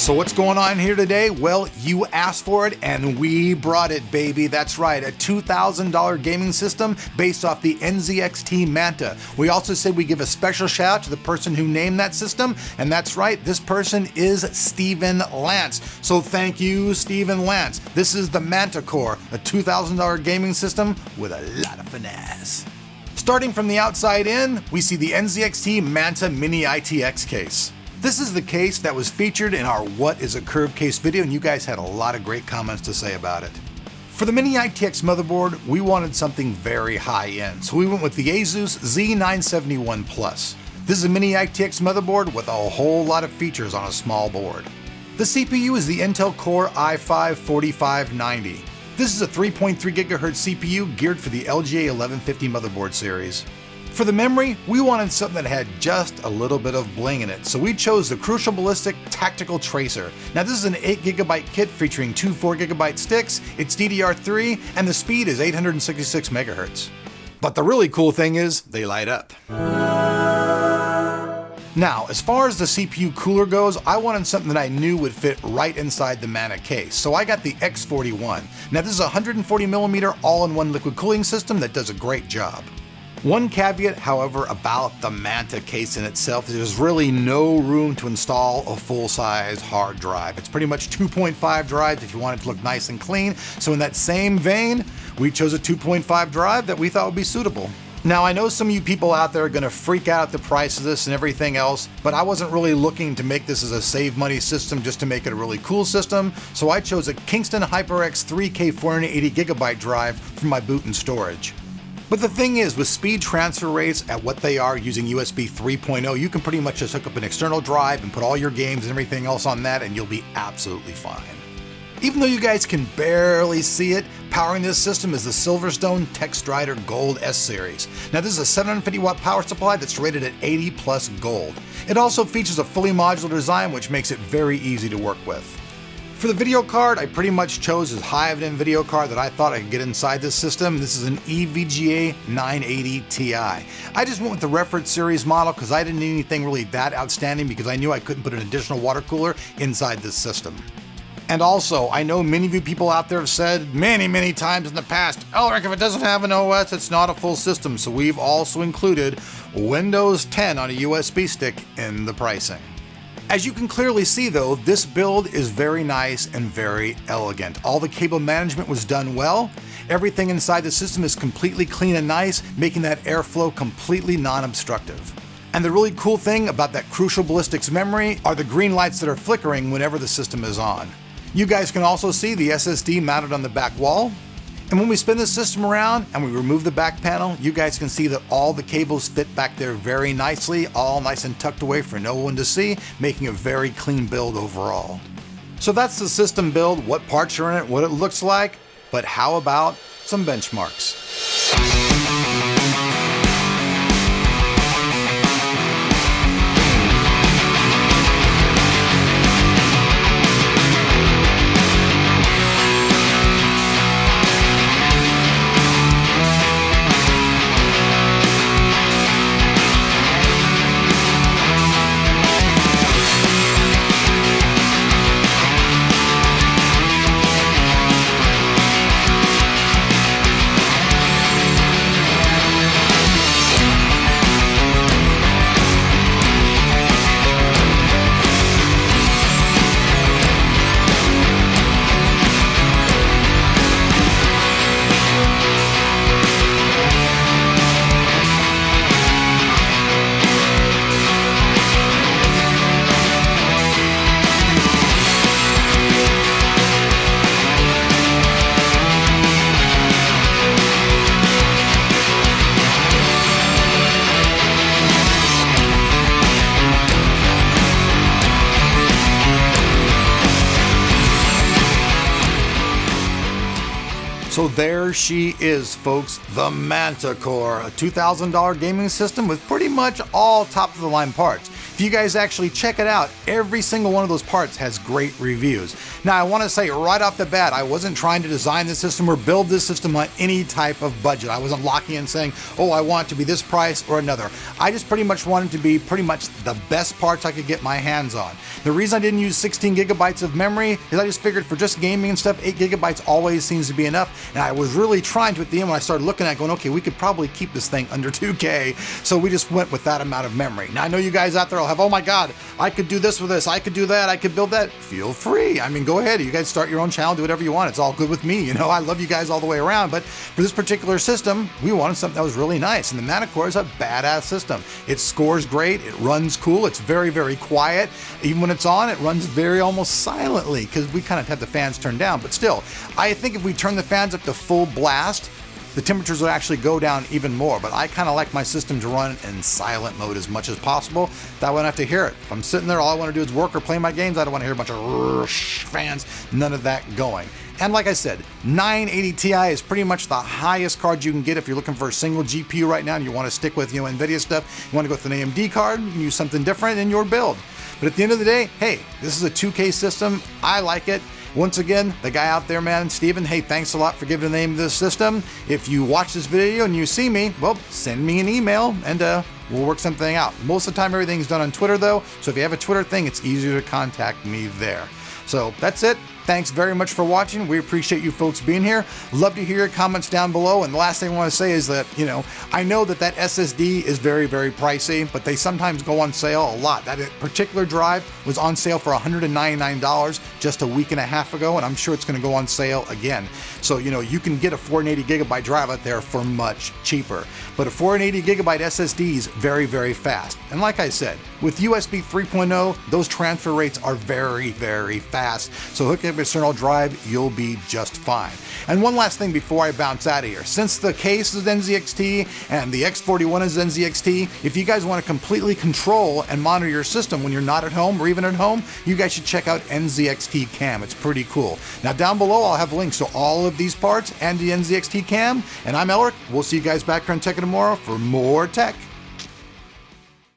So what's going on here today? Well, you asked for it and we brought it, baby. That's right, a $2,000 gaming system based off the NZXT Manta. We also said we give a special shout out to the person who named that system, and that's right, this person is Stephen Lance. So thank you, Stephen Lance. This is the Manticore, a $2,000 gaming system with a lot of finesse. Starting from the outside in, we see the NZXT Manta Mini-ITX case. This is the case that was featured in our What is a Curved Case video, and you guys had a lot of great comments to say about it. For the Mini-ITX motherboard, we wanted something very high-end, so we went with the Asus Z971 Plus. This is a Mini-ITX motherboard with a whole lot of features on a small board. The CPU is the Intel Core i5-4590. This is a 3.3 GHz CPU geared for the LGA 1150 motherboard series. For the memory, we wanted something that had just a little bit of bling in it, so we chose the Crucial Ballistix Tactical Tracer. Now this is an 8GB kit featuring two 4GB sticks, it's DDR3, and the speed is 866 MHz. But the really cool thing is, they light up. Now, as far as the CPU cooler goes, I wanted something that I knew would fit right inside the Manta case, so I got the X41. Now this is a 140mm all-in-one liquid cooling system that does a great job. One caveat, however, about the Manta case in itself is there's really no room to install a full-size hard drive. It's pretty much 2.5 drives if you want it to look nice and clean. So in that same vein, we chose a 2.5 drive that we thought would be suitable. Now I know some of you people out there are going to freak out at the price of this and everything else, but I wasn't really looking to make this as a save money system just to make it a really cool system, so I chose a Kingston HyperX 3K 480GB drive for my boot and storage. But the thing is, with speed transfer rates at what they are using USB 3.0, you can pretty much just hook up an external drive and put all your games and everything else on that and you'll be absolutely fine. Even though you guys can barely see it, powering this system is the Silverstone TechStrider Gold S Series. Now this is a 750 watt power supply that's rated at 80 plus gold. It also features a fully modular design which makes it very easy to work with. For the video card, I pretty much chose as high of an end video card that I thought I could get inside this system. This is an EVGA 980 Ti. I just went with the reference series model because I didn't need anything really that outstanding because I knew I couldn't put an additional water cooler inside this system. And also, I know many of you people out there have said many times in the past, Elric, if it doesn't have an OS, it's not a full system. So we've also included Windows 10 on a USB stick in the pricing. As you can clearly see though, this build is very nice and very elegant. All the cable management was done well. Everything inside the system is completely clean and nice, making that airflow completely non-obstructive. And the really cool thing about that Crucial Ballistix memory are the green lights that are flickering whenever the system is on. You guys can also see the SSD mounted on the back wall. And when we spin the system around and we remove the back panel, you guys can see that all the cables fit back there very nicely, all nice and tucked away for no one to see, making a very clean build overall. So that's the system build, what parts are in it, what it looks like, but how about some benchmarks? So there she is, folks, the Manticore, a $2,000 gaming system with pretty much all top-of-the-line parts. If you guys actually check it out, every single one of those parts has great reviews. Now, I want to say right off the bat, I wasn't trying to design this system or build this system on any type of budget. I wasn't locking in saying, oh, I want it to be this price or another. I just pretty much wanted to be pretty much the best parts I could get my hands on. The reason I didn't use 16 gigabytes of memory is I just figured for just gaming and stuff, 8 gigabytes always seems to be enough. And I was really trying to at the end when I started looking at it going, okay, we could probably keep this thing under 2K. So we just went with that amount of memory. Now I know you guys out there will have, oh my God, I could do this with this, I could do that, I could build that. Feel free. I mean, go ahead. You guys start your own channel, do whatever you want. It's all good with me. You know, I love you guys all the way around. But for this particular system, we wanted something that was really nice. And the Manticore is a badass system. It scores great. It runs cool. It's very, very quiet. Even when it's on, it runs very almost silently because we kind of have the fans turned down. But still, I think if we turn the fans up to full blast, the temperatures will actually go down even more, but I kind of like my system to run in silent mode as much as possible. That way I don't have to hear it. If I'm sitting there, all I want to do is work or play my games. I don't want to hear a bunch of fans, none of that going. And like I said, 980 Ti is pretty much the highest card you can get if you're looking for a single GPU right now and you want to stick with, NVIDIA stuff. You want to go with an AMD card, you can use something different in your build. But at the end of the day, hey, this is a 2K system. I like it. Once again, the guy out there, man, Steven, hey, thanks a lot for giving the name of this system. If you watch this video and you see me, well, send me an email and we'll work something out. Most of the time, everything's done on Twitter, though. So if you have a Twitter thing, it's easier to contact me there. So that's it. Thanks very much for watching. We appreciate you folks being here. Love to hear your comments down below. And the last thing I want to say is that, I know that SSD is very, very pricey, but they sometimes go on sale a lot. That particular drive was on sale for $199 just a week and a half ago, and I'm sure it's going to go on sale again. So, you can get a 480 gigabyte drive out there for much cheaper. But a 480 gigabyte SSD is very, very fast. And like I said, with USB 3.0, those transfer rates are very, very fast. So hook up a external drive, you'll be just fine. And one last thing before I bounce out of here. Since the case is NZXT and the X41 is NZXT, if you guys want to completely control and monitor your system when you're not at home or even at home, you guys should check out NZXT Cam. It's pretty cool. Now down below, I'll have links to all of these parts and the NZXT Cam. And I'm Elric. We'll see you guys back here on Tech tomorrow for more tech.